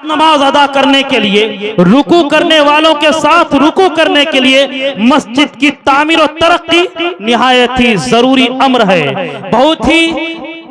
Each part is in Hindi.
नमाज अदा करने के लिए, रुकू करने वालों के साथ रुकू करने के लिए मस्जिद की तामीर और तरक्की निहायत ही जरूरी अम्र है। बहुत ही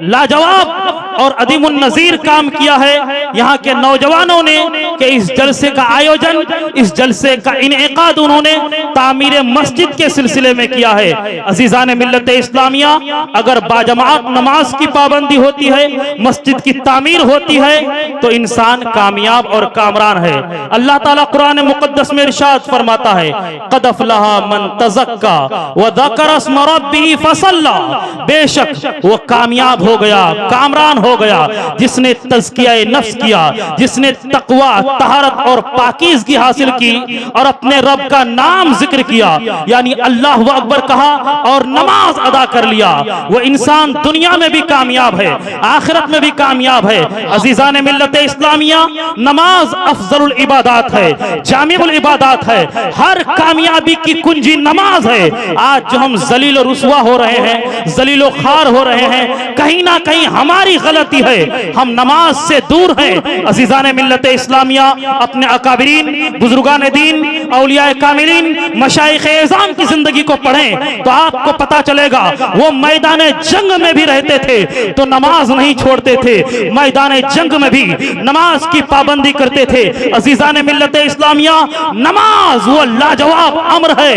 लाजवाब और अदीमुन नज़ीर काम किया है यहाँ के नौजवानों ने कि इस जलसे का आयोजन, इस जलसे का इनेकाद उन्होंने तामीर मस्जिद के सिलसिले में किया है। अजीज़ान मिल्लत इस्लामिया, अगर बाजमात नमाज की पाबंदी होती है, मस्जिद की तामीर होती है, तो इंसान कामयाब और कामरान है। अल्लाह ताला कुरान मुक़द्दस में इरशाद फरमाता है, क़द अफ़लहा मन तज़क्का व ज़करा अस्म रब्बिही फ़सल्ला, बेशक वो कामयाब हो गया, कामरान हो गया जिसने तज़किया नफ्स किया, जिसने तक़वा, तहारत और पाकीज़गी हासिल की और अपने रब का नाम जिक्र किया, यानी अल्लाह अकबर कहा और नमाज अदा कर लिया। वो इंसान दुनिया में भी कामयाब है, आखिरत में भी कामयाब है। अजीज़ान मिल्लत इस्लामिया, नमाज अफजलुल इबादात है, जामिउल इबादात है, हर कामयाबी की कुंजी नमाज है। आज जो हम जलील और रुसवा हो रहे हैं, जलील खार हो रहे हैं, कहीं ना कहीं हमारी गलती है, हम नमाज से दूर हैं। अजीज़ान मिल्लत इस्लामिया, अपने अकाबिरीन, बुजुर्गान दीन, औलिया कामिलीन, मशाइख एज़ाम की जिंदगी को पढ़ें तो आपको पता चलेगा वो मैदान जंग में भी रहते थे तो नमाज नहीं छोड़ते थे, मैदान जंग में भी नमाज की पाबंदी करते थे। अजीज़ान मिल्लत इस्लामिया, नमाज वो लाजवाब अम्र है।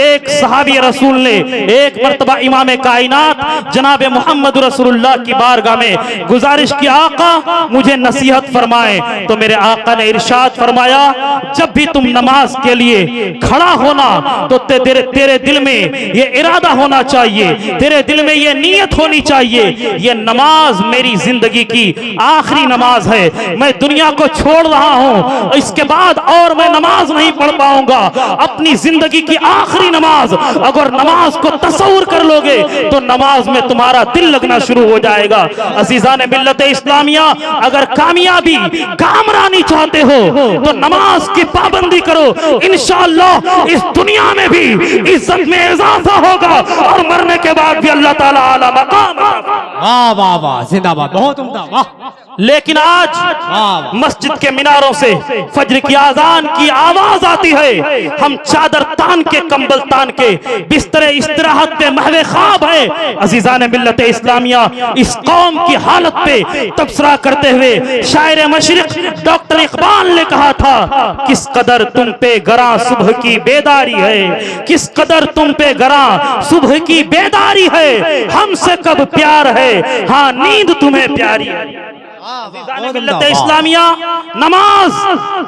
एक सहाबी रसूल ने एक मर्तबा इमाम कायनात जनाब मोहम्मद रसूलुल्लाह की बारगाह में गुजारिश की, आका मुझे नसीहत फरमाएं। तो मेरे आका ने इरशाद फरमाया, जब भी तुम नमाज के लिए खड़ा होना तो तेरे दिल में ये इरादा होना चाहिए, तेरे दिल में ये नीयत होनी चाहिए, ये नमाज मेरी जिंदगी की आखिरी नमाज है, मैं दुनिया को छोड़ रहा हूं, इसके बाद और मैं नमाज नहीं पढ़ पाऊंगा। अपनी जिंदगी की आखिरी नमाज अगर नमाज को तस्वुर कर लोगे तो नमाज में तुम्हारा दिल लगना शुरू हो जाएगा। अजीज़ान मिल्लत इस्लामिया, अगर कामयाबी, कामरानी चाहते हो तो नमाज की पाबंदी करो, इंशाअल्लाह इस दुनिया में भी इज्जत में इजाफा होगा और मरने के बाद भी अल्लाह ताला आला मकाम। वाह वाह वाह, जिंदाबाद, बहुत उम्दा, वाह। लेकिन आज मस्जिद के मिनारों से फज्र की आजान की आवाज आती है, हम चादर तान के, कंबल तान के बिस्तरे इस्तराहत पे महवे ख्वाब है। अजीज़ान मिल्लत इस्लामिया, इस कौम की हालत पे तबसरा करते हुए शायर मशरिक डॉक्टर इकबाल ने कहा था, किस कदर तुम पे गरा सुबह की बेदारी है, किस कदर तुम पे गरा सुबह की बेदारी है, हमसे कब प्यार है, हाँ नींद तुम्हें प्यारी है। इस्लामिया, नमाज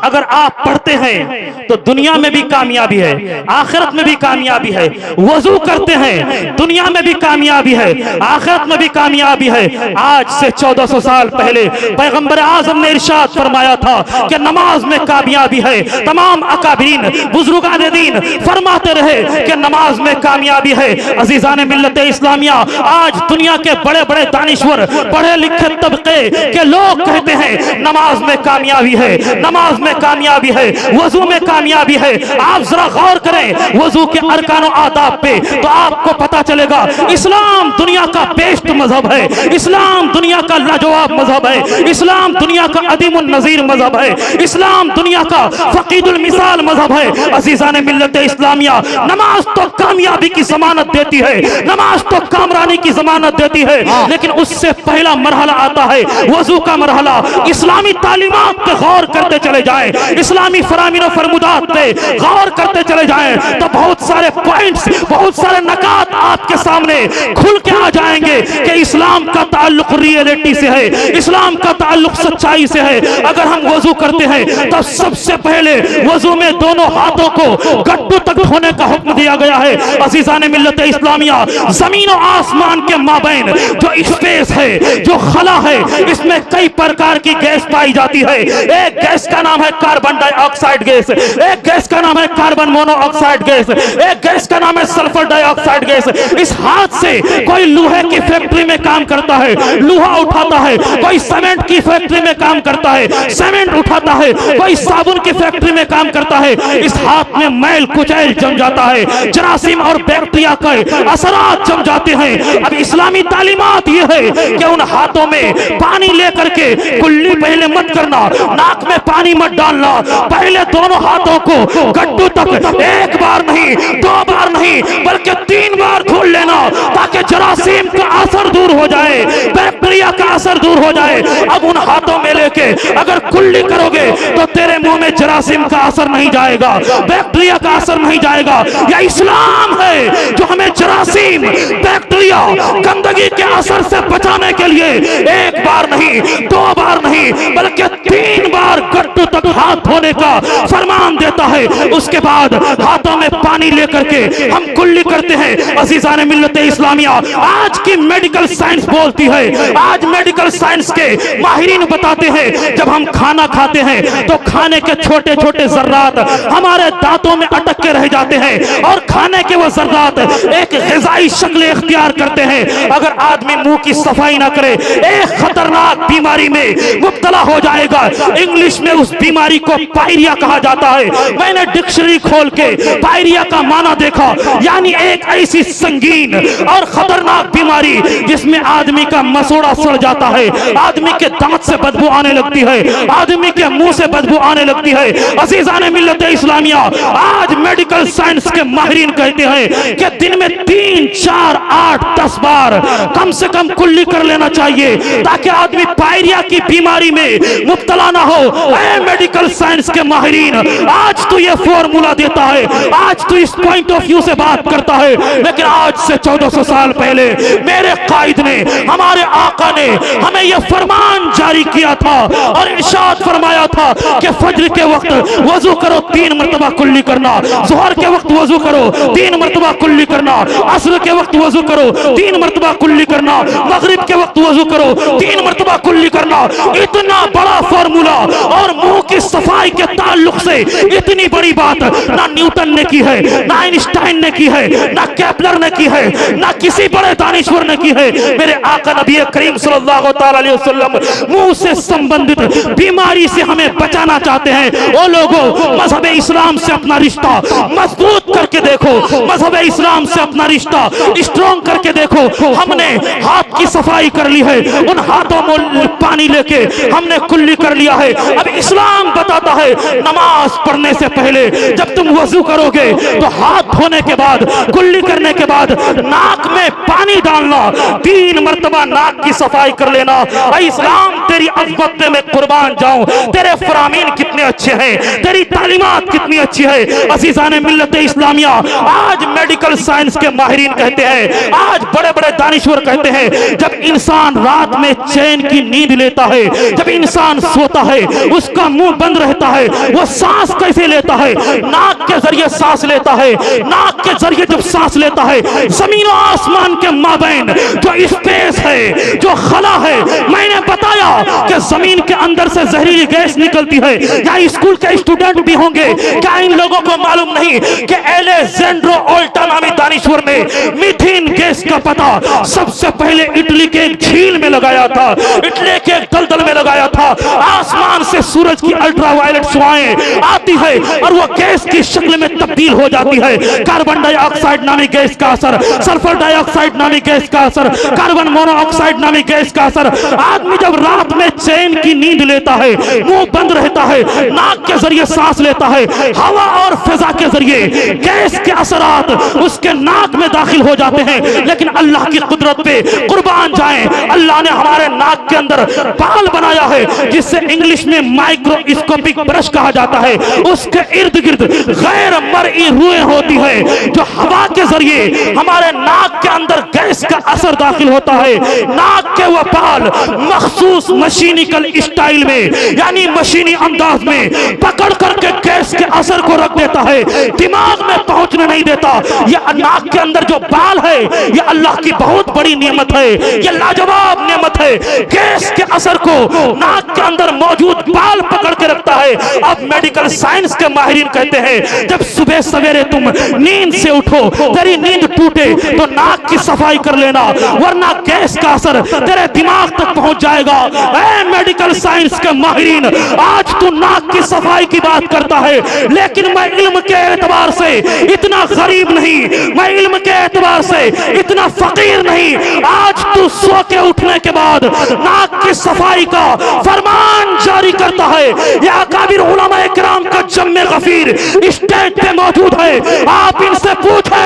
अगर आप पढ़ते हैं तो दुनिया में भी कामयाबी है, आखिरत में भी कामयाबी है। वजू करते हैं, दुनिया में भी कामयाबी है, आखिरत में भी कामयाबी है। आज से 1400 साल पहले पैगंबर आजम ने इरशाद फरमाया था कि नमाज में कामयाबी है। तमाम अकाबरीन, बुजुर्गान दीन फरमाते रहे कि नमाज में कामयाबी है। अजीज़ान मिल्लत इस्लामिया, आज दुनिया के बड़े बड़े दानिश्वर, पढ़े लिखे तबके के लोग कहते हैं नमाज में कामयाबी है, नमाज में कामयाबी है, वजू में कामयाबी है। आप जरा गौर करें वजू के अरकान और आदाब पे तो आपको पता चलेगा इस्लाम दुनिया का बेस्ट मजहब है, इस्लाम दुनिया का लाजवाब मजहब है, इस्लाम दुनिया का अदीमुन नज़ीर मजहब है, इस्लाम दुनिया का फकीदुल मिसाल मजहब है। अजीज़ान मिल्लत इस्लामिया, नमाज तो कामयाबी की जमानत देती है, नमाज तो कामरानी की जमानत देती है, लेकिन उससे पहला मरहला आता है वजू का मरहला। इस्लामी तालीमात पे गौर करते चले जाएं, इस्लामी फरामीन और फरमुदात पे गौर करते चले जाएं तो बहुत सारे पॉइंट्स, बहुत सारे नकात आपके सामने खुल के आ जाएंगे कि इस्लाम का ताल्लुक रियलिटी से है, इस्लाम का ताल्लुक सच्चाई से है। अगर हम वजू करते हैं तो सबसे पहले वजू में दोनों हाथों को गट्टू तक धोने का हुक्म दिया गया है। अजीज़ान मिल्लत इस्लामिया, जमीन और आसमान के माबैन जो स्पेस है, जो खला है, इसमें कई प्रकार की गैस पाई जाती है। एक गैस का नाम है कार्बन डाइऑक्साइड गैस, एक गैस का नाम है कार्बन मोनोऑक्साइड गैस, एक गैस का नाम है सल्फर डाइऑक्साइड गैस। इस हाथ से कोई लोहे की फैक्ट्री में काम करता है, लोहा उठाता है, कोई सीमेंट की फैक्ट्री में काम करता है, सीमेंट उठाता है, कोई साबुन की फैक्ट्री में काम करता है। इस हाथ में मैल कुचैल जम जाता है, जरासीम और बैक्टीरिया के असरात जम जाते हैं। अब इस्लामी तालीमात ये है कि उन हाथों में पानी लेकर लेकर के कुल्ली पहले मत करना, नाक में पानी मत डालना, पहले दोनों हाथों को गड्ढू तक एक बार नहीं, 2 बार नहीं, बल्कि 3 बार धुल लेना, ताकि जरासीम का असर दूर हो जाए, बैक्टीरिया का असर दूर हो जाए। अब उन हाथों में लेके अगर कुल्ली करोगे तो तेरे मुंह में जरासीम का असर नहीं जाएगा, बैक्टीरिया का असर नहीं जाएगा। यह इस्लाम है जो हमें जरासीम, बैक्टीरिया, गंदगी के असर से बचाने के लिए 1 बार नहीं, 2 बार नहीं, बल्कि 3 बार गड्ढू तक हाथ धोने का फरमान देता है। उसके बाद हाथों में पानी लेकर के हम कुल्ली करते हैं। अज़ीज़ान मिल्लत इस्लामिया, आज की मेडिकल साइंस बोलती है, आज मेडिकल साइंस के माहिरीन बताते हैं, जब हम खाना खाते हैं तो खाने के छोटे छोटे जर्रात हमारे दांतों में अटक के रह जाते हैं और खाने के वो जर्रात एक ग़िज़ाई शक्ल इख्तियार करते हैं। अगर आदमी मुंह की सफाई ना करे, एक खतरनाक बीमारी में मुब्तला हो जाएगा। इंग्लिश में उस बीमारी को पायरिया कहा जाता है। मैंने डिक्शनरी खोल के पायरिया का माना देखा, यानी एक ऐसी संगीन और खतरनाक बीमारी जिसमें आदमी का मसूड़ा सड़ जाता है, आदमी के दांत से बदबू आने लगती है, आदमी के मुंह से बदबू आने लगती है। अज़ीज़ान मिल्लत इस्लामिया, आज मेडिकल साइंस के माहिरीन कहते हैं कि दिन में 3, 4, 8, 10 बार कम से कम कुल्ली कर लेना चाहिए, ताकि आदमी पायरिया की बीमारी में मुब्तला ना हो। ऐ मेडिकल साइंस के माहिरीन, आज तो ये फॉर्मूला देता है, आज तो इस पॉइंट ऑफ व्यू से बात करता है, लेकिन आज से 1400 साल पहले मेरे कायद ने, हमारे आका ने हमें यह फरमान जारी किया था और इरशाद फरमाया था कि फज्र के वक्त वजू करो, 3 मरतबा कुल्ली करना, ज़ोहर के वक्त वजू करो, 3 मरतबा कुल्ली करना, असर के वक्त वजू करो, 3 मरतबा कुल्ली करना, मगरिब के वक्त वजू करो, 3 मरतबा कुल्ली करना। इतना बड़ा फॉर्मूला और मुंह की सफाई के ताल्लुक से इतनी बड़ी बात ना न्यूटन ने की है, ना आइंस्टाइन ने की है, ना केपलर ने की है, ना किसी बड़े दानिश्वर ने की है। मेरे आका नबी करीम सल्लल्लाहु अलैहि वसल्लम मुंह से संबंधित बीमारी से हमें बचाना चाहते हैं। ओ लोगों, मजहब इस्लाम से अपना रिश्ता मजबूत करके देखो, मजहब इस्लाम से अपना रिश्ता स्ट्रॉन्ग करके देखो। हमने हाथ की सफाई कर ली है, उन हाथों में पानी लेके हमने कुल्ली कर लिया है। अब इस्लाम बताता है, नमाज पढ़ने से पहले जब तुम वजू करोगे तो हाथ धोने के बाद, कुल्ली करने के बाद नाक में पानी डालना, 3 मरतबा नाक की सफाई कर लेना। इस्लाम तेरी अज़मत पे मैं कुर्बान जाऊं, तेरे फरामीन कितने अच्छे हैं, तेरी तालीमात कितनी अच्छी है। अज़ीज़ान मिल्लत इस्लामिया, आज मेडिकल साइंस के माहिरीन कहते हैं, आज बड़े बड़े दानिश्वर कहते हैं, जब इंसान रात में चैन की नींद लेता है, जब इंसान सोता है, उसका मुंह बंद रहता है, वो सांस कैसे लेता है? नाक के जरिए सांस लेता है। नाक के जरिए जब सांस लेता है, जमीन और आसमान के माबैन जो स्पेस है, जो खला है, मैंने बताया कि जमीन के अंदर से जहरीली गैस निकलती है। यहाँ स्कूल के स्टूडेंट भी होंगे, क्या इन लोगों को मालूम नहीं कि एलेक्जेंड्रो ओल्टा नामी दानिश्वर ने मीथेन गैस का पता सबसे पहले इटली के एक झील में लगाया था, इटली के एक दलदल में लगाया था। आसमान से सूरज की अल्ट्रावायलेट शुआएं आती है और वो गैस की शक्ल में तब्दील हो जाती है। कार्बन डाइऑक्साइड नामी गैस का असर, सल्फर डाइऑक्साइड नामी गैस का असर, कार्बन मोनोऑक्साइड नामी गैस का असर। आदमी जब रात में चैन की नींद लेता है, मुंह बंद रहता है, नाक के जरिए सांस लेता है, हवा और फिजा के जरिए गैस के असरात उसके नाक में दाखिल हो जाते हैं। लेकिन अल्लाह की कुदरत पे कुर्बान जाएं, अल्लाह ने हमारे नाक के अंदर बाल बनाया है, जिससे इंग्लिश में माइक्रोस्कोपिक ब्रश कहा जाता है। उसके इर्द गिर्द गैर मर्ई रूहें होती है, जो हवा के जरिए हमारे नाक के अंदर गैस का असर दाखिल होता है। नाक के वो बाल मखसूस मशीनिकल स्टाइल में, यानी मशीनी अंदाज में पकड़ करके गैस के असर को रख देता है, दिमाग में पहुंचने नहीं देता। यह नाक के अंदर जो बाल है, यह अल्लाह की बहुत बड़ी नेमत है, यह लाजवाब नेमत है। गैस के असर को नाक के अंदर मौजूद बाल पकड़ के रखता है। अब मेडिकल साइंस के माहिरीन कहते हैं, जब सुबह सवेरे तुम नींद से उठो, तेरी नींद टूटे तो नाक की सफाई कर लेना, वरना गैस का असर तेरे दिमाग तक पहुंच जाएगा। ऐ मेडिकल साइंस के माहिरीन, आज तू नाक नाक की सफाई की बात करता है, लेकिन मैं इल्म के एतबार से इतना गरीब नहीं, मैं इल्म के एतबार से इतना फकीर नहीं। आज तू सो के उठने के बाद नाक की सफाई का फरमान जारी करता है। यह अकाबिर उलमा इकराम का जम्मे गफीर स्टेज पे मौजूद है। आप इनसे पूछे,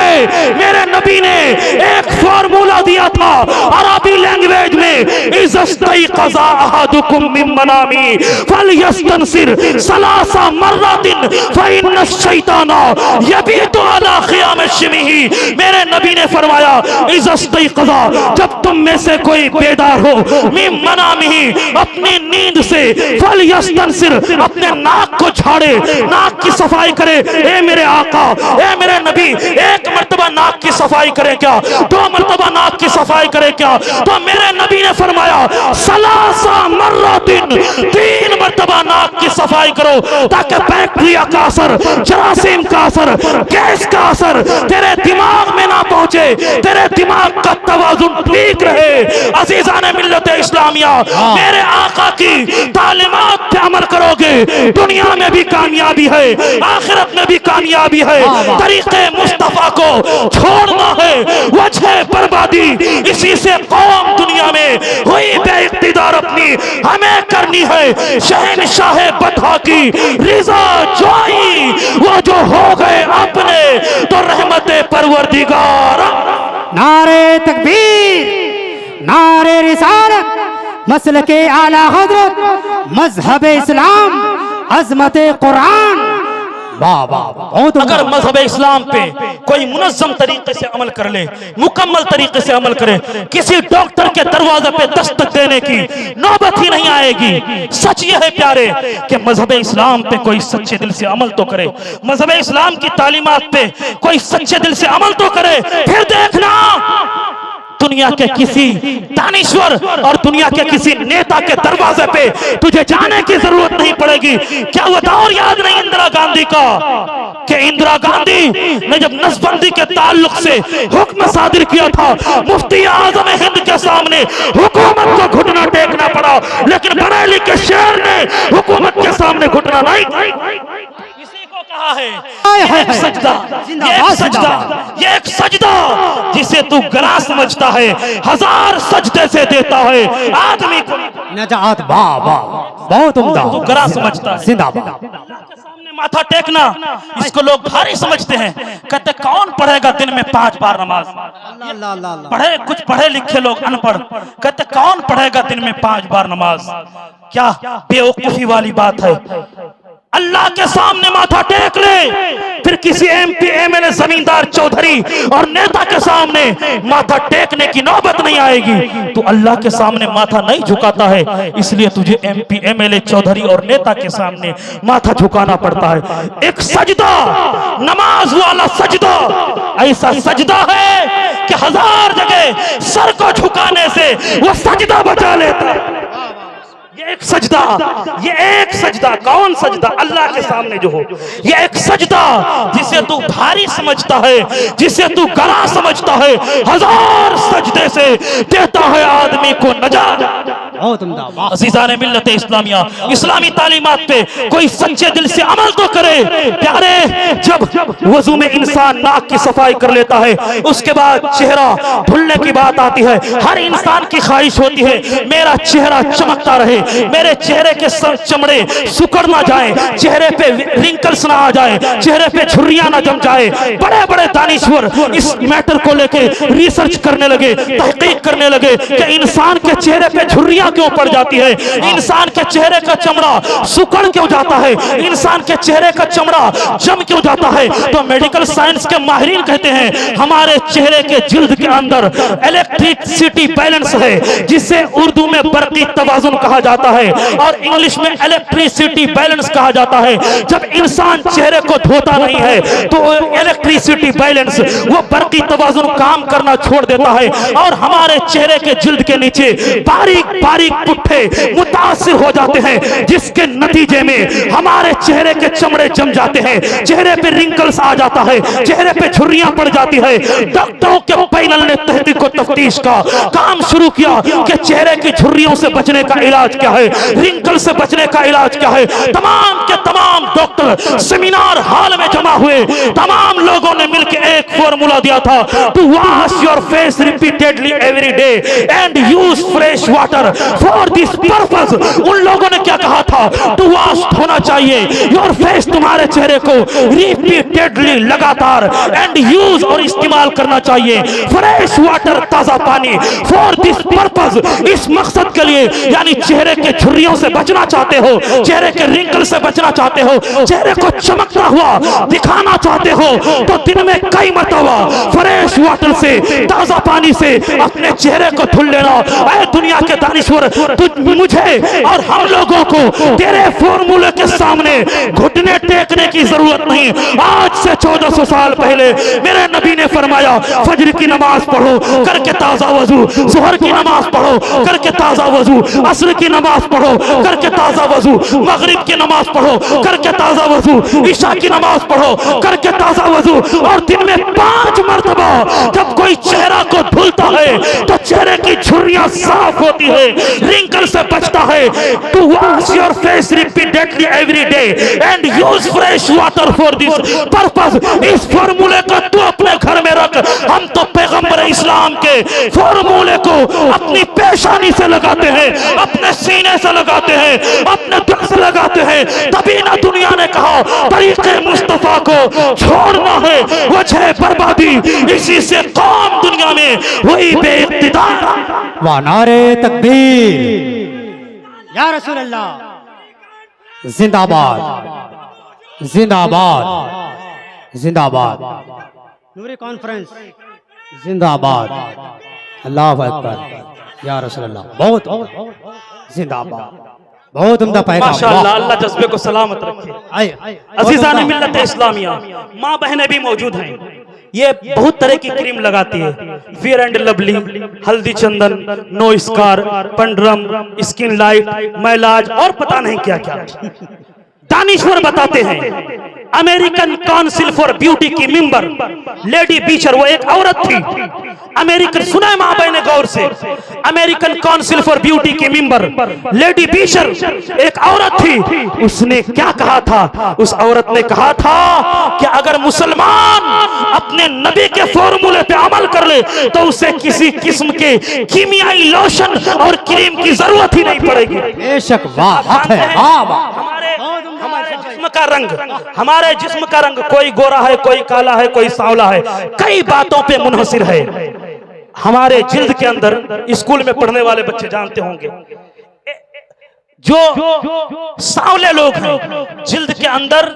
मेरे नबी ने एक फॉर्मूला दिया था अरबी लैंग्वेज में, इज़स्तई क़ज़ा अहदुकुम मिन मनामी फलयस्तनसिर सलासा मर्रातिन फ़इन्न शैताना यबीतु अला क़ियाम शिमिही। मेरे नबी ने फरमाया, इज़स्तई क़ज़ा, जब तुम में से कोई बेदार हो, मिन मनामी, अपनी नींद से, फलयस्तनसिर, अपने नाक को झाड़े, नाक की सफाई करे। ए मेरे आका, ए मेरे नबी, एक मर्तबा नाक की सफाई करे क्या, 2 मर्तबा नाक की सफाई करे क्या? तो मेरे नबी ने फरमाया, सलासा मर्रातिन, 3 मर्तबा नाक की सफाई करो, ताकि बैक्टीरिया का असर, जरासीम का असर, गैस का असर तेरे दिमाग में ना पहुंचे, तेरे दिमाग का तवाजुन ठीक रहे। अजीजान मिल्लत इस्लामिया, मेरे आका की तालीमात पे अमल करोगे, दुनिया में भी कामयाबी है, आखिरत में भी कामयाबी है। तरीके मुस्तफा को छोड़ना है वजह बर्बादी। इसी से कौम दुनिया में हुई बेइख्तियार अपनी हमें करनी है। शहनशाह बता की रिजा जोई, वो जो हो गए अपने तो रहमते परवरदिगार। नारे तकबीर, नारे रिसालत, मसलके आला हजरत, मजहब इस्लाम, अजमत कुरान। वाह वाह, बहुत अगर मजहब इस्लाम पे कोई मुनज़्ज़म तरीके से अमल कर ले, मुकम्मल तरीके से अमल करे, किसी डॉक्टर के दरवाजे पे दस्तक देने की नौबत ही नहीं आएगी। सच ये है प्यारे कि मजहब इस्लाम पे कोई सच्चे दिल से अमल तो करे, मजहब इस्लाम की तालीमात पे कोई सच्चे दिल से अमल तो करे। फिर देखना दुनिया के किसी दानिश्वर और दुनिया के किसी नेता के दरवाजे पे तुझे जाने की जरूरत नहीं पड़ेगी। क्या वो दौर याद नहीं इंदिरा गांधी का, कि इंदिरा गांधी ने जब नसबंदी के ताल्लुक से हुक्म सादिर किया था, मुफ्ती आजम हिंद के सामने हुकूमत को घुटना टेकना पड़ा, लेकिन बरेली के शेर ने हुकूमत के सामने घुटना नहीं। इसी को कहा है एक सजदा, ये एक सजदा जिसे तू गला समझता है, 1000 सजदे से देता है आदमी को नजात। वाह वाह, बहुत उम्दा, तू गला समझता है। जिंदाबाद। सामने माथा टेकना इसको लोग भारी समझते हैं। कहते कौन पढ़ेगा दिन में 5 बार नमाज? पढ़े कुछ पढ़े लिखे लोग अनपढ़, कहते कौन पढ़ेगा दिन में 5 बार नमाज? क्या बेवकूफी वाली बात है। अल्लाह के सामने माथा टेक ले, फिर किसी MP MLA जमींदार चौधरी और नेता के सामने माथा टेकने की नौबत नहीं आएगी। तू अल्लाह के सामने माथा नहीं झुकाता है, इसलिए तुझे MP MLA चौधरी और नेता के सामने माथा झुकाना पड़ता है। एक सजदा, नमाज वाला सजदा, ऐसा सजदा है कि 1000 जगह सर को झुकाने से वो सजदा बचा लेता है। ये एक सजदा, ये एक सजदा, कौन सजदा? अल्लाह के सामने जो हो, ये एक सजदा जिसे तू भारी समझता है, जिसे तू गला समझता है, 1000 सजदे से देता है आदमी को नजात। अज़ीज़ान मिल्लत इस्लामिया, इस्लामी तालीमात पे कोई सच्चे दिल से अमल तो करे। प्यारे, जब वजू में इंसान नाक की सफाई कर लेता है, उसके बाद चेहरा धुलने की बात आती है। हर इंसान की ख्वाहिश होती है मेरा चेहरा चमकता रहे, मेरे चेहरे के चमड़े सुकड़ ना जाए, चेहरे पे रिंकल्स ना आ जाए, चेहरे पे झुर्रियां ना जम जाए। बड़े बड़े दानिश्वर इस मैटर को लेके रिसर्च करने लगे, तहकीक करने लगे कि इंसान के चेहरे पे झुर्रियां क्यों पड़ जाती है, इंसान के चेहरे का चमड़ा सुकड़ क्यों जाता है, इंसान के चेहरे का चमड़ा जम क्यों जाता है। तो मेडिकल साइंस के माहिरीन कहते हैं हमारे चेहरे के जिल्द के अंदर इलेक्ट्रिसिटी बैलेंस है, जिसे उर्दू में बर्की तवाजुन कहा जाता है और इंग्लिश में इलेक्ट्रिसिटी बैलेंस कहा जाता है। जब इंसान चेहरे को धोता नहीं है तो इलेक्ट्रिसिटी बैलेंस, वो बर्की तवाजुन काम करना छोड़ देता है और हमारे चेहरे के जिल्द के नीचे बारीक बारीक बारीक पुट्ठे मुतासिर हो जाते हैं, जिसके नतीजे में हमारे चेहरे के चमड़े जम जाते हैं, चेहरे पे रिंकल्स आ जाता है, चेहरे पे झुर्रियां पड़ जाती है। डॉक्टरों के पैनल ने तहकीक और तफ्तीश का काम शुरू किया कि चेहरे की झुर्रियों से बचने का इलाज क्या है, रिंकल से बचने का इलाज क्या है। तमाम के तमाम डॉक्टर सेमिनार हॉल में जमा हुए, तमाम लोगों ने मिलकर एक फॉर्मूला दिया था, to wash your face repeatedly every day and use fresh water for this purpose. उन लोगों ने क्या कहा था, टू वॉश होना चाहिए योर फेस, तुम्हारे चेहरे को रिपीटेडली लगातार, एंड यूज और इस्तेमाल करना चाहिए फ्रेश वाटर, ताजा पानी, फॉर दिस पर्पस, इस मकसद के लिए। यानी चेहरे के झुर्रियों से बचना चाहते हो, चेहरे के रिंकल से बचना चाहते हो, चेहरे को चमकता हुआ दिखाना चाहते हो, तो दिन में कई मरतबा फ्रेश वाटर से, ताजा पानी से अपने चेहरे को धुल लेना। ऐ दुनिया के दानिश्वर, मुझे और हम लोगों को तेरे फॉर्मूले के सामने घुटने टेकने की जरूरत नहीं। आज से 1400 साल पहले मेरे नबी ने फरमाया, फजर की नमाज पढ़ो करके ताजा वजू, जोहर की नमाज पढ़ो करके ताजा वजू, असर की नमाज पढ़ो करके ताजा वजू, मगरिब की नमाज पढ़ो करके ताजा वजू, ईशा की नमाज पढ़ो करके ताजा वजू। और दिन में 5 मरतबा जब कोई चेहरा को धुलता है तो चेहरे की झुर्रियां साफ होती है, रिंकल से बचता है। To wash your face repeatedly every day and use fresh water for this purpose. इस फॉर्मूले को तू अपने घर में रख। हम तो पैगंबर इस्लाम के फॉर्मूले को अपनी पेशानी से लगाते हैं, अपने सीने से लगाते हैं, अपने दिल से लगाते हैं। तभी ना दुनिया ने कहा तरीके मुस्तफा को छोड़ना है वजह बर्बादी, इसी से कौम दुनिया में हुई बेइख्तियार। वाह नारे तकबीर, या रसूल अल्लाह, जिंदाबाद जिंदाबाद जिंदाबाद, नूरी कॉन्फ्रेंस जिंदाबाद, अल्लाह अकबर, या रसूल अल्लाह, बहुत जिंदाबाद, बहुत उम्दा पैगाम। माशाअल्लाह, अल्लाह जज्बे को सलामत रखे। अजीज़ान मिल्लत इस्लामिया, माँ बहनें भी मौजूद हैं। ये बहुत तरह की क्रीम लगाती है, फेयर एंड लवली, हल्दी चंदन, नो स्कार, पंडरम, स्किन लाइट, मैलाज और पता नहीं क्या क्या। दानिश्वर बताते हैं, अमेरिकन काउंसिल फॉर ब्यूटी की मेंबर लेडी बीचर, वो एक औरत थी अमेरिकन, सुना माँ बहने गौर से, अमेरिकन काउंसिल फॉर ब्यूटी की मेंबर लेडी बीचर एक औरत थी। उसने क्या कहा था, उस औरत ने कहा था कि अगर मुसलमान अपने नबी के फॉर्मूले पे अमल कर ले तो उसे किसी किस्म के कीमियाई लोशन और क्रीम की जरूरत ही नहीं पड़ेगी। बेशक, वाह है, हमारे जिस्म का रंग, हमारे जिस्म का रंग, कोई गोरा है, कोई काला है, कोई सांवला है, कई बातों पे मुनहसिर है। हमारे जिल्द के अंदर, स्कूल में पढ़ने वाले बच्चे जानते होंगे, जो सांवले लोग हैं, जिल्द के अंदर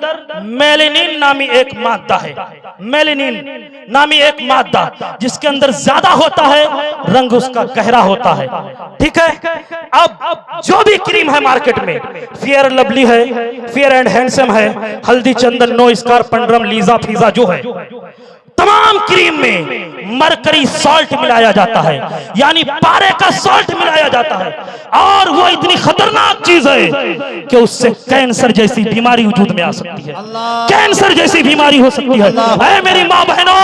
मेलेनिन नामी एक मादा है, मेलेनिन नामी एक मादा, जिसके अंदर ज्यादा होता है, रंग उसका गहरा होता है। ठीक है, अब जो भी क्रीम है मार्केट में, फेयर लवली है, फेयर एंड हैंडसम है, हल्दी चंदन, नो स्कार, पंडरम, लीजा फीजा जो है, तमाम क्रीम में मरकरी सॉल्ट मिलाया जाता है, यानी पारे का सॉल्ट मिलाया जाता है। और वो इतनी खतरनाक चीज है कि उससे कैंसर जैसी बीमारी वजूद में आ सकती है, कैंसर जैसी बीमारी हो सकती है। ऐ मेरी माँ बहनों,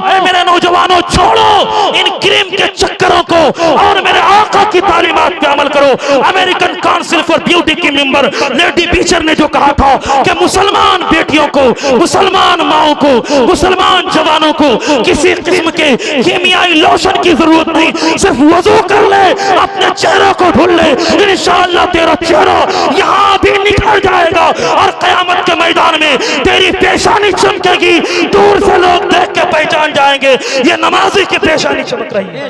ऐ मेरे नौजवानों, छोड़ो इन क्रीम के चक्करों को और मेरे आका की तालीमात पे अमल करो। अमेरिकन काउंसिल फॉर ब्यूटी की मेंबर लेडी बीचर ने जो कहा था कि मुसलमान बेटियों को, मुसलमान माओ को, मुसलमान जवानों को किसी किस्म के कीमियाई लोशन की जरूरत नहीं, सिर्फ वजू कर ले, अपने चेहरे को धुल ले, इंशाअल्लाह तेरा चेहरा यहाँ भी निखर जाएगा और कयामत के मैदान में तेरी पेशानी चमकेगी। दूर से लोग देख के पहचान जाएंगे ये नमाजी की पेशानी चमक रही है।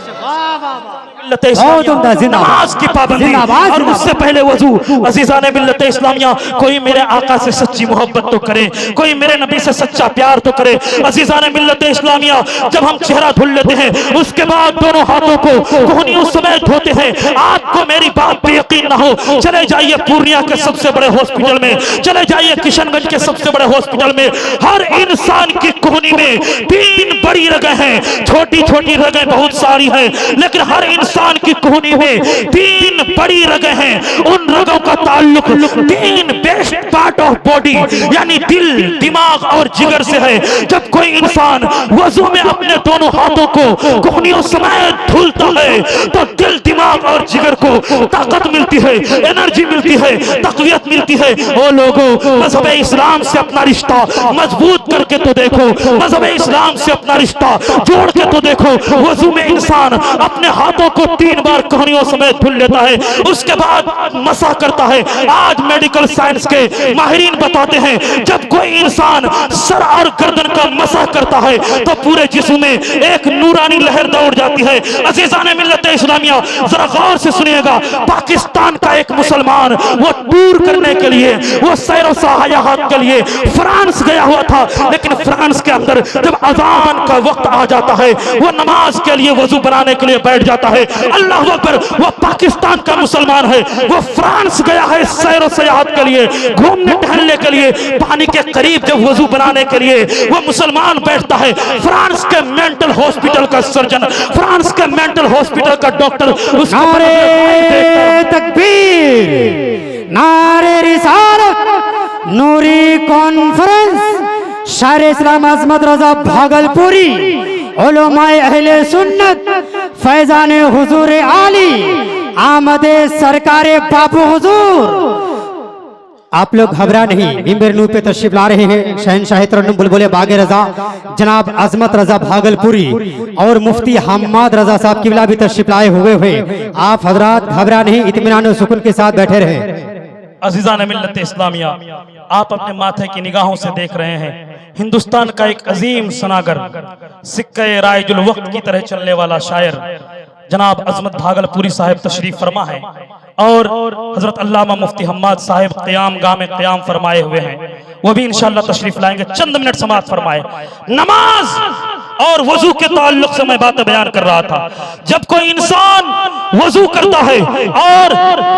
नमाज की पाबंदी और उससे पहले वजू। अजीज़ान मिल्लत इस्लामिया, कोई मेरे आका से सच्ची मोहब्बत तो करे, कोई मेरे नबी से सच्चा प्यार तो करे। अजीज़ान मिल्लत इस्लामिया, जब हम चेहरा धुल लेते हैं उसके बाद दोनों हाथों को कोहनियों समेत धोते हैं। आपको मेरी बात पे यकीन ना हो, चले जाइए पूर्णिया के सबसे बड़े हॉस्पिटल में, चले जाइए किशनगंज के सबसे बड़े हॉस्पिटल में, हर इंसान की कोहनी में 3 बड़ी रगें हैं, छोटी छोटी रगें बहुत सारी हैं, लेकिन हर इंसान की कोहनी में 3 बड़ी रगें हैं। उन रगों का ताल्लुक 3 बेस्ट पार्ट ऑफ बॉडी यानी दिल, दिमाग और जिगर से है। जब कोई इंसान वजू में अपने दोनों हाथों को कोहनियों समेत धुलता है तो दिल, दिमाग और जिगर को ताकत मिलती है, एनर्जी मिलती है, तकवीयत मिलती है। ओ लोगों, मजहब इस्लाम से अपना रिश्ता मजबूत करके तो देखो, मजहब इस्लाम से अपना रिश्ता जोड़ के तो देखो। वजू में इंसान अपने हाथों को 3 बार कोहनियों समेत धुल लेता है, उसके बाद मसा करता है। आज मेडिकल साइंस के माहिरीन बताते हैं जब कोई इंसान सर और गर्दन का मसा करता है तो पूरे जिस्म में एक नूरानी लहर दौड़ जाती है। अज़ीज़ान मिल्लत इस्लामिया, जरा गौर से सुनिएगा। पाकिस्तान का एक मुसलमान वो टूर करने के लिए, वो सैर सयाहत के लिए फ्रांस गया हुआ था, लेकिन फ्रांस के अंदर जब अज़ान का वक्त आ जाता है वो नमाज के लिए वजू बनाने के लिए बैठ जाता है। अल्लाह अकबर, वो पाकिस्तान का मुसलमान है, वो फ्रांस गया है सैर सयाहत के लिए, घूमने टहलने के लिए। पानी के करीब जब वजू बनाने के लिए वो मुसलमान बैठता है, फ्रांस के मेंटल हॉस्पिटल का सर्जन, फ्रांस के मेंटल हॉस्पिटल का डॉक्टर उसको नारे तकबीर, नारे रिसालत, नूरी कॉन्फ्रेंस, शायर इस्लाम अजमत रजा भागलपुरी, उलमाए अहले सुन्नत, फैजान हुजूर आली, आमदे सरकारे बाबू हुजूर। आप लोग घबरा नहीं, मिंबर नूर पे तशरीफ ला रहे हैं शहनशाह तरन्नुम बुलबुल बागे रजा जनाब अजमत रजा भागलपुरी और मुफ्ती हम्माद रजा साहब किबला भी तशरीफ लाए हुए। आप हजरात घबरा नहीं, इत्मीनान और सुकून के साथ बैठे रहे। अज़ीज़ान मिल्लत इस्लामिया, आप अपने माथे की निगाहों से देख रहे हैं हिंदुस्तान का एक अजीम सनागर, सिक्के राइजुल वक्त की तरह चलने वाला शायर जनाब अजमत भागलपुरी साहब तशरीफ फरमा है और हजरत अल्लामा मुफ्ती हम्माद साहब क़याम गाह में क़याम फरमाए हुए हैं। वो भी इंशाअल्लाह तशरीफ लाएंगे। चंद मिनट समाअत फरमाए। नमाज और वजू के ताल्लुक से मैं बातें बयान कर रहा था। जब कोई इंसान वजू करता है और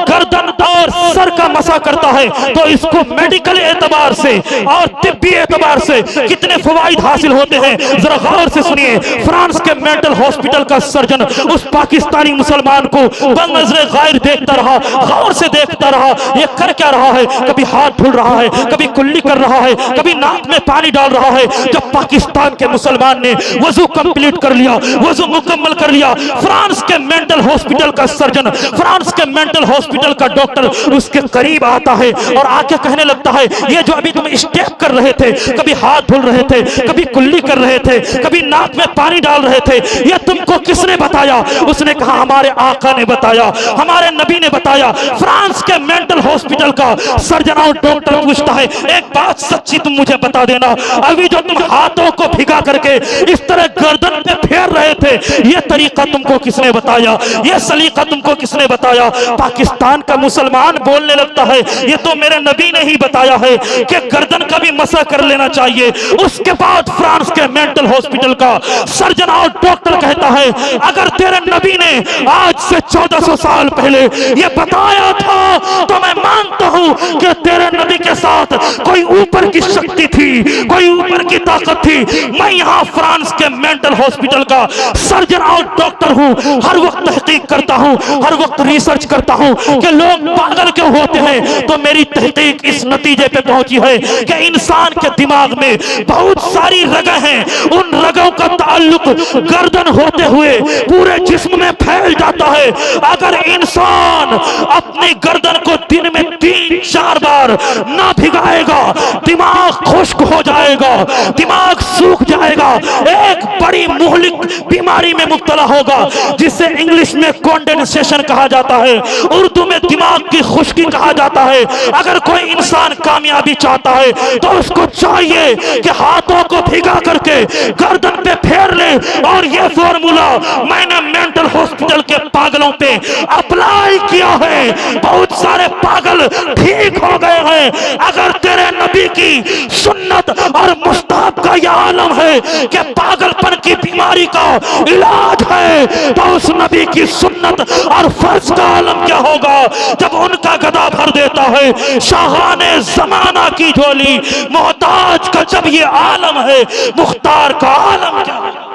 गर्दन और सर का मसा करता है तो इसको मेडिकल एतबार से और तिब्बी एतबार से कितने फवाइद हासिल होते हैं, जरा गौर से सुनिए। फ्रांस के मेंटल हॉस्पिटल का सर्जन उस पाकिस्तानी मुसलमान को बंगज़रे गायर देखता रहा, गौर से देखता रहा। ये कर क्या रहा है? कभी हाथ धुल रहा है, कभी कुल्ली कर रहा है, कभी नाक में पानी डाल रहा है। जब पाकिस्तान के मुसलमान ने वजू कंप्लीट कर लिया, वजू मुकम्मल कर लिया, फ्रांस के मेंटल हॉस्पिटल का सर्जन, फ्रांस के मेंटल हॉस्पिटल का डॉक्टर उसके करीब आता है और आके कहने लगता है, ये जो अभी तुम स्टेप कर रहे थे, कभी हाथ धुल रहे थे, कभी कुल्ली कर रहे थे, कभी नाक में पानी डाल रहे थे, ये तुमको किसने बताया? उसने कहा, हमारे आका ने बताया, हमारे नबी ने बताया। फ्रांस के मेंटल हॉस्पिटल का सर्जन और डॉक्टर पूछता है, एक बात सच्ची तुम मुझे बता देना, अभी जो तुम हाथों को भिगा करके इस तरह गर्दन पे फेर रहे थे, ये तरीका तुमको किसने बताया? ये सलीका तुमको किसने बताया? पाकिस्तान का मुसलमान बोलने लगता है, ये तो मेरे नबी ने ही बताया है कि गर्दन का भी मसा कर लेना चाहिए। उसके बाद फ्रांस के मेंटल हॉस्पिटल का सर्जन और डॉक्टर कहता है, अगर तेरे नबी ने आज से 1400 साल पहले ये बताया था तो मैं मानता हूं कि तेरे नबी के साथ कोई ऊपर की शक्ति थी, कोई ऊपर की ताकत थी। मैं यहाँ फ्रांस के मेंटल हॉस्पिटल का सर्जन और डॉक्टर हूँ, हर वक्त तहकीक करता हूँ, हर वक्त रिसर्च करता हूँ कि लोग पागल क्यों होते हैं। तो मेरी तहकीक इस नतीजे पे पहुंची है कि इंसान के दिमाग में बहुत सारी रगें हैं, उन रगों का ताल्लुक गर्दन होते हुए पूरे जिस्म में फैल जाता है। अगर इंसान अपनी गर्दन को दिन में 3-4 बार ना भिगाएगा, दिमाग खुश्क हो जाएगा, दिमाग सूख जाएगा, एक बड़ी मुहलिक बीमारी में मुब्तला होगा जिसे इंग्लिश में कंडेंसेशन कहा जाता है, उर्दू में दिमाग की खुश्की कहा जाता है। अगर कोई इंसान कामयाबी चाहता है तो उसको चाहिए कि हाथों को भिगा करके गर्दन पे फेर ले। और ये फॉर्मूला मैंने मेंटल हॉस्पिटल के पागलों पे अप्लाई किया है, बहुत सारे पागल ठीक हो गए हैं। अगर तेरे नबी की सुन्नत और मुस्तहब का यह आलम है कि पागलपन की बीमारी का इलाज है, तो उस नबी की सुन्नत और फर्ज का आलम क्या होगा जब उनका गदा भर देता है शाहाने जमाना की झोली। मोहताज का जब ये आलम है, मुख्तार का आलम क्या है?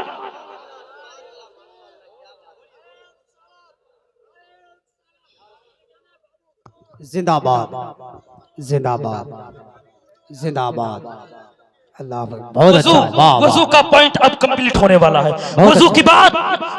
जिंदाबाद जिंदाबाद जिंदाबाद। अल्लाह अकबर। बहुत अच्छा। वाह वाह। वजू का पॉइंट अब कंप्लीट होने वाला है। वजू की बात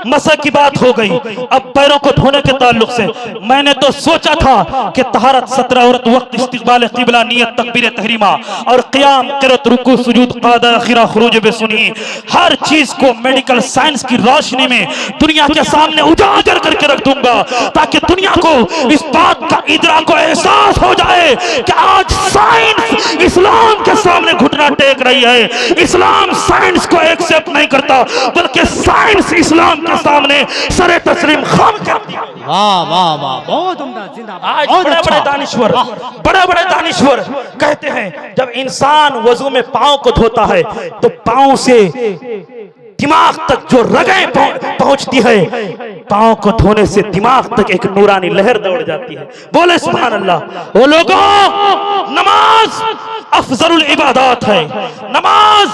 मसा की बात हो गई। अब पैरों को धोने के ताल्लुक से मैंने तो सोचा था कि तहारत 17 औरत वक्त इस्तिकबाल क़िबला नियत तकबीर तहरीमा और क़ियाम क़िरात रुकू सुजूद क़ादा अखीरा खुरूज बेसुनी हर चीज को मेडिकल साइंस की रोशनी में दुनिया के सामने उजागर करके रख दूंगा ताकि दुनिया को इस बात का इदराक को एहसास हो जाए कि आज साइंस इस्लाम के सामने घुटना टेक रही है। इस्लाम साइंस को एक्सेप्ट नहीं करता बल्कि साइंस इस्लाम के सामने सरे तस्लीम खाम करती है। वाह वाह वाह। बहुत उम्दा। जिंदाबाद। आज बहुत बड़े अच्छा। बड़े दानिश्वर कहते हैं जब इंसान वजू में पांव को धोता है तो पांव से दिमाग तक जो रगें पहुंचती है, पांव को धोने से दिमाग तक एक नूरानी लहर दौड़ जाती है। बोले सुभान अल्लाह। वो लोगों, नमाज अफजलुल इबादत है, नमाज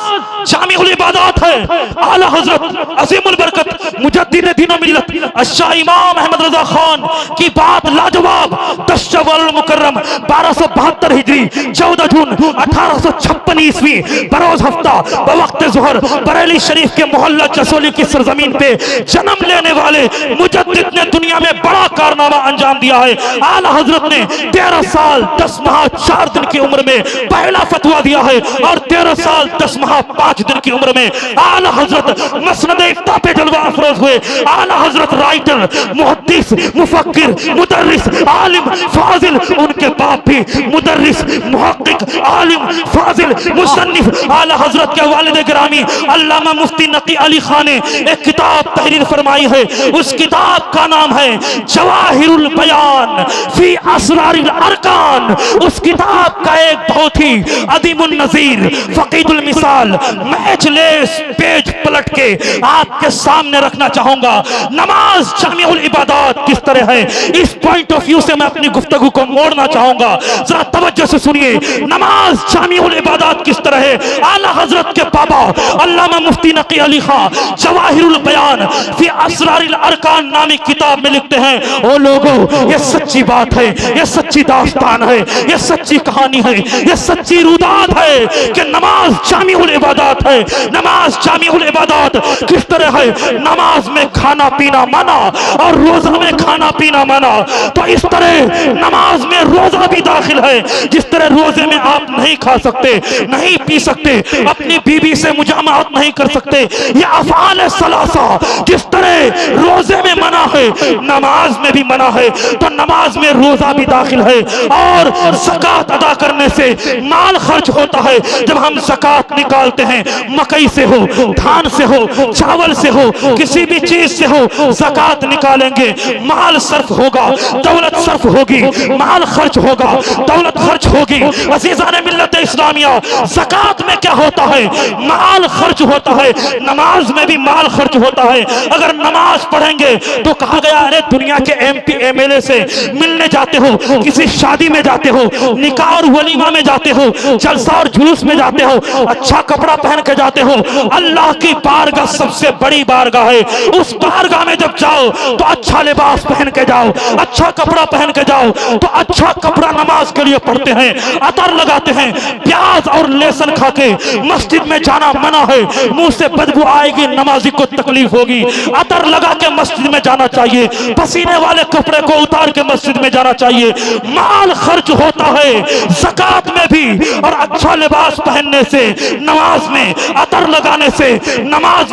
जामिउल इबादत है। आला हजरत अजीमुल बरकत मुजद्दिद दीन मिल्लत अशाह इमाम अहमद रजा खान की बात लाजवाब। 10 शव्वाल मुकर्रम 1272 हिजरी 14 जून 1856 ईस्वी बरोज हफ्ता बवक्त ज़ुहर बरेली शरीफ के मोहल्ला चसोली की सरजमीन पे जन्म लेने वाले मुजद्दिद ने दुनिया में बड़ा कारनामा अंजाम दिया है। आला हजरत ने 13 साल 10 माह 4 दिन की उम्र में पहला फतवा दिया है और 13 साल 10 माह 5 दिन की उम्र में आला हजरत मसनद इफ्ता पे जलवा अफरोज हुए। आला हजरत राइटर, मुहद्दिस, मुफक्किर, मुदर्रिस, आलिम, फाजिल, उनके बाप भी मुदर्रिस, मुहक्किक, आलिम, फाजिल, मुसन्निफ। आला हजरत के वालिद गिरामी अल्लामा मुफ्ती नकी अली खान ने एक किताब तहरीर फरमाई है। उस किताब का नाम है जवाहिरुल बयान फी असरारिल अरकान। उस किताब का एक बहुत ही अदीमुन नजीर फकीदुल मिसाल मैचलेस पेज पलट के आपके सामने रखना चाहूंगा। नमाज जामिउल इबादत किस तरह है, इस पॉइंट ऑफ व्यू से मैं अपनी गुफ्तगू को मोड़ना चाहूंगा। जरा तवज्जो से सुनिए, नमाज जामिउल इबादत किस तरह है। आला हजरत के बाबा अल्लामा मुफ्ती नकी अली खान जवाहिरुल बयान फी असरारिल अरकान नामी किताब में लिखते हैं, ओ लोगों, ये सच्ची बात है, ये सच्ची दास्तान है, ये सच्ची कहानी है, ये सच्ची रुदात है कि नमाज जामिउल इबादत है। नमाज जामिउल इबादत किस तरह है। नमाज में खाना पीना मना और रोजा में खाना पीना मना, तो इस तरह नमाज में रोजा भी दाखिल है। जिस तरह रोजे में आप नहीं खा सकते, नहीं पी सकते, अपनी बीवी से मुजामत नहीं कर सकते, ये अफ़आल सलासा जिस तरह रोजे में मना है नमाज में भी मना है, तो नमाज में रोजा भी दाखिल है। और ज़कात अदा करने से माल खर्च होता है। जब हम ज़कात निकालते हैं, मकई से हो, धान से हो, चावल से हो, किसी भी चीज से हो, ज़कात निकालेंगे, माल सर्फ होगा, दौलत सर्फ होगी, माल खर्च होगा, दौलत खर्च होगी। अज़ीज़ान मिल्लत इस्लामिया, ज़कात में क्या होता है, माल खर्च होता है, नमाज में भी माल खर्च होता है। अगर नमाज पढ़ेंगे तो कहा गया, अरे दुनिया के MP MLA से मिलने जाते हो, किसी शादी में जाते हो, निकाह और वलीमा में जाते हो, जलसा और जुलूस में जाते हो, अच्छा कपड़ा पहन के जाते हो। अल्लाह की बारगाह सबसे बड़ी बारगाह है। उस बारगाह में जब जाओ तो अच्छा लिबास पहन के जाओ, अच्छा कपड़ा पहन के जाओ। तो अच्छा कपड़ा नमाज के लिए पढ़ते हैं, अतर लगाते हैं। प्याज और लहसुन खा के मस्जिद में जाना मना है, मुंह से बदबू आएगी, नमाजी को तकलीफ होगी। अतर लगा के मस्जिद में जाना चाहिए, पसीने वाले कपड़े को उतार के मस्जिद में जाना चाहिए। माल खर्च होता है ज़कात में भी, और अच्छा लिबास पहनने से, नमाज में अतर लगाने से, नमाज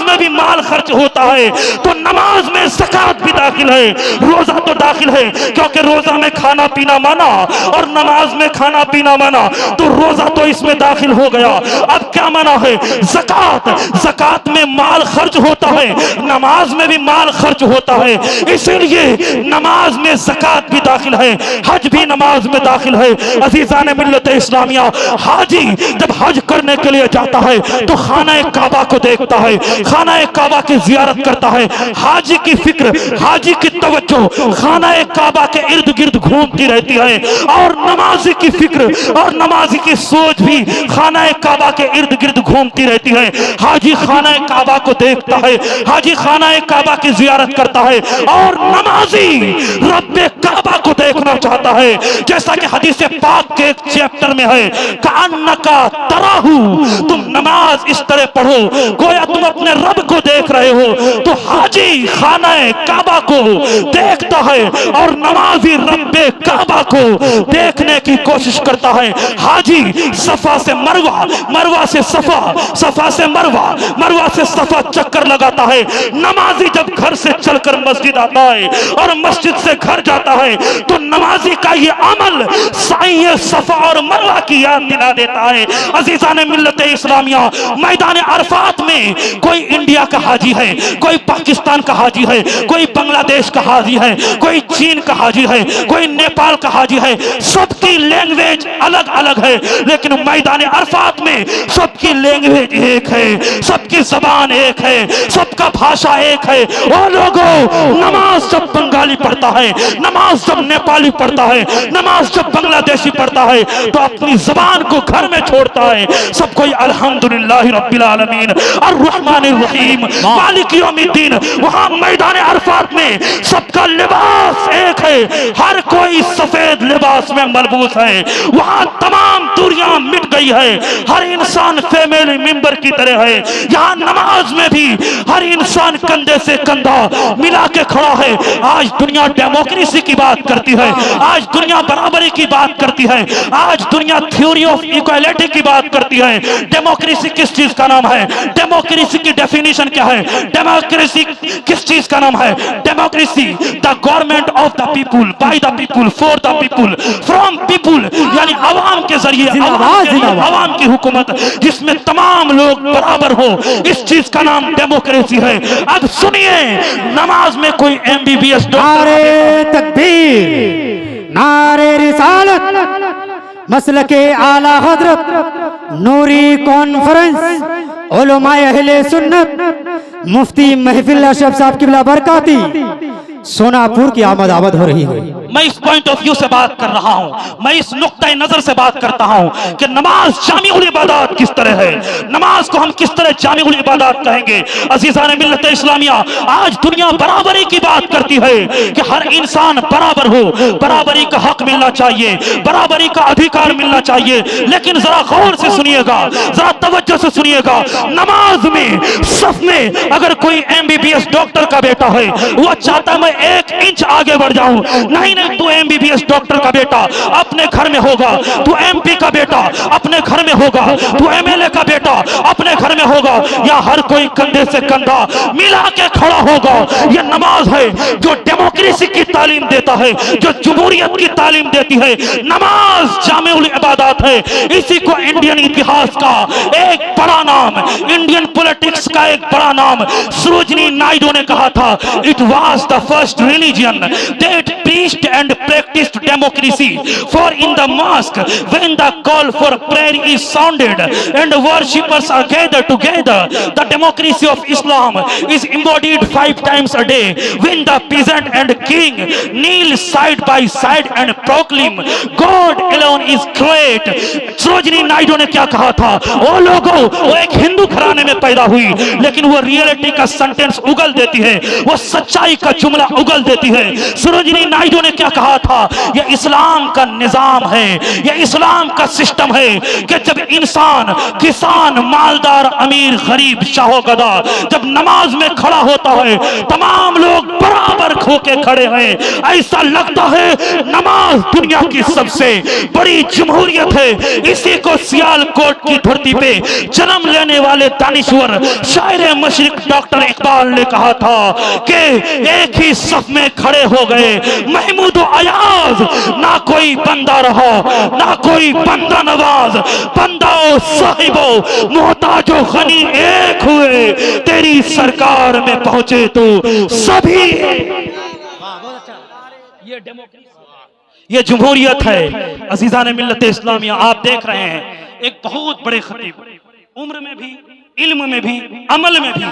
में भी माल खर्च होता है। तो नमाज में ज़कात भी दाखिल है, रोजा तो दाखिल है, क्योंकि रोजा में खाना पीना मना और नमाज में खाना पीना मना, तो रोजा तो इसमें दाखिल हो गया। अब क्या मना है, ज़कात में माल खर्च होता है, नमाज में भी माल खर्च होता है, इसीलिए नमाज में ज़कात भी दाखिल है, हज भी नमाज में दाखिल है। अज़ीज़ान मिल्लत इस्लामिया, हाजी जब हज करने करने के लिए जाता है तो खाना काबा को देखता है, खाना काबा की जियारत करता है। हाजी की फिक्र, हाजी की तवज्जो खाना काबा के इर्द गिर्द घूमती रहती है, और नमाजी की फिक्र और नमाजी की सोच भी खाना काबा के इर्द गिर्द घूमती रहती है। हाजी खाना काबा को देखता है, हाजी खाना काबा की जियारत करता है, और नमाजी रब्बे काबा को देखना चाहता है। जैसा कि हदीस पाक के एक चैप्टर में है, कान्नका तराहू, तुम नमाज इस तरह पढ़ो गोया तुम अपने रब को देख रहे हो। तो हाजी खाना काबा को देखता है और नमाजी रब्बे काबा को देखने की कोशिश करता है। हाजी सफा से मरवा, मरवा से सफा, सफा से मरवा, मरवा से सफा चक्कर लगाता है। नमाजी जब घर से चलकर मस्जिद आता है और मस्जिद से घर जाता है तो नमाजी का ये अमल साईं सफा और मरवा की याद दिला देता है। अजीजान मिल्लत इस्लामिया, मैदान अरफात में कोई इंडिया का हाजी है, कोई पाकिस्तान का हाजी है, कोई बांग्लादेश का हाजी है, कोई चीन का हाजी है, कोई नेपाल का हाजी है। सबकी लैंग्वेज अलग अलग है, लेकिन मैदान अरफात में सबकी लैंग्वेज एक है, सबकी जबान एक है, सबका भाषा एक है। वो लोगों, नमाज जब बंगाली पढ़ता है, नमाज जब नेपाली पढ़ता है, नमाज जब बांग्लादेशी पढ़ता है तो अपनी जबान को घर में छोड़ता है। सब कोई अल्हम्दुलिल्लाह रब्बिल आलमीन अर्रहमानिर रहीम मालिक यौमिद्दीन। वहां मैदान अरफात में सबका लिबास एक है, हर कोई सफेद लिबास में मलबूस है। वहां तमाम दूरियां मिट गई है, हर इंसान फैमिली मेंबर की तरह है। यहाँ नमाज में भी हर इंसान कंधे से कंधा मिला के खड़ा है। आज दुनिया डेमोक्रेसी की बात करती है, आज दुनिया बराबरी की बात करती है, आज दुनिया थ्योरी ऑफ इक्वालिटी की बात करती है। डेमोक्रेसी किस चीज का नाम है? डेमोक्रेसी की डेफिनेशन क्या है? डेमोक्रेसी किस चीज का नाम है? Democracy the government of the people, by the people, for the people, from people, यानी अवाम के जरिए, अवाम की हुकूमत जिसमें तमाम लोग बराबर हो, इस चीज का नाम डेमोक्रेसी है। अब सुनिए, नमाज में कोई MBBS नारे तकबीर, नारे रिसालत, मसलके आला हजरत नूरी कॉन्फ्रेंस उलमाए अहले सुन्नत मुफ्ती महफिल अशरफ साहब की बरकाती सोनापुर की आमद हो रही है। मैं इस पॉइंट ऑफ व्यू से बात कर रहा हूं, मैं इस नुक्ता नजर से बात करता हूं कि नमाज जामिउल इबादत किस तरह है, नमाज को हम किस तरह जामिउल इबादत कहेंगे। अजीजान मिल्लत इस्लामिया, आज दुनिया बराबरी की बात करती है कि हर इंसान बराबर हो, बराबरी का हक मिलना चाहिए, बराबरी का अधिकार मिलना चाहिए। लेकिन जरा गौर से सुनिएगा, जरा तवज्जो से सुनिएगा, नमाज में सफ में अगर कोई MBBS डॉक्टर का बेटा है, वो चाहता मैं 1 इंच आगे बढ़ जाऊं, नहीं नहीं, तू MBBS डॉक्टर का बेटा अपने घर में होगा, तू MP का बेटा अपने घर में होगा, तू MLA का बेटा अपने घर में होगा, या हर कोई कंधे से कंधा मिला के खड़ा होगा। यह नमाज है जो डेमोक्रेसी की तालीम देता है, जो जमहूरियत की तालीम देती है। नमाज जामिउल इबादत है। इसी को इंडियन इतिहास का एक बड़ा नाम, इंडियन पॉलिटिक्स का एक बड़ा नाम सरोजिनी नायडू ने कहा था, it was the first religion that preached and practiced democracy, for in the mosque when the call for prayer is sounded and worshippers are gathered together, the democracy of Islam is embodied 5 times a day when the peasant and king kneel side by side and proclaim God alone is great। Sarojini Naidu ने क्या कहा था? वो लोगों, वो एक हिंदू घराने में पैदा हुई, लेकिन वो रियलिटी का सेंटेंस उगल देती है, वो सच्चाई का जुमला उगल देती है। सरोजिनी नायडू ने क्या कहा था? यह इस्लाम का निजाम है, यह इस्लाम का सिस्टम है कि जब इंसान, किसान, मालदार, अमीर, गरीब, शाहो गदा जब नमाज में खड़ा होता है, तमाम लोग बराबर होके खड़े हैं। ऐसा लगता है नमाज दुनिया की सबसे बड़ी जमहूरियत है। इसी को सियालकोट की धरती पे जन्म लेने वाले दानिश्वर शायर मशरिक डॉक्टर इकबाल ने कहा था कि एक ही सफ में खड़े हो गए महमूद अयाज, ना कोई बंदा रहा, ना कोई बंदा नवाज, बंदाओ साहिबो मोहताजो गनी एक हुए, तेरी सरकार में पहुंचे तो सभी। ये डेमोक्रेसी, ये जमहूरियत है। अजीजान मिल्लत इस्लामिया, आप देख रहे हैं एक बहुत बड़े खतीब, उम्र में भी, इल्म में भी, अमल में भी।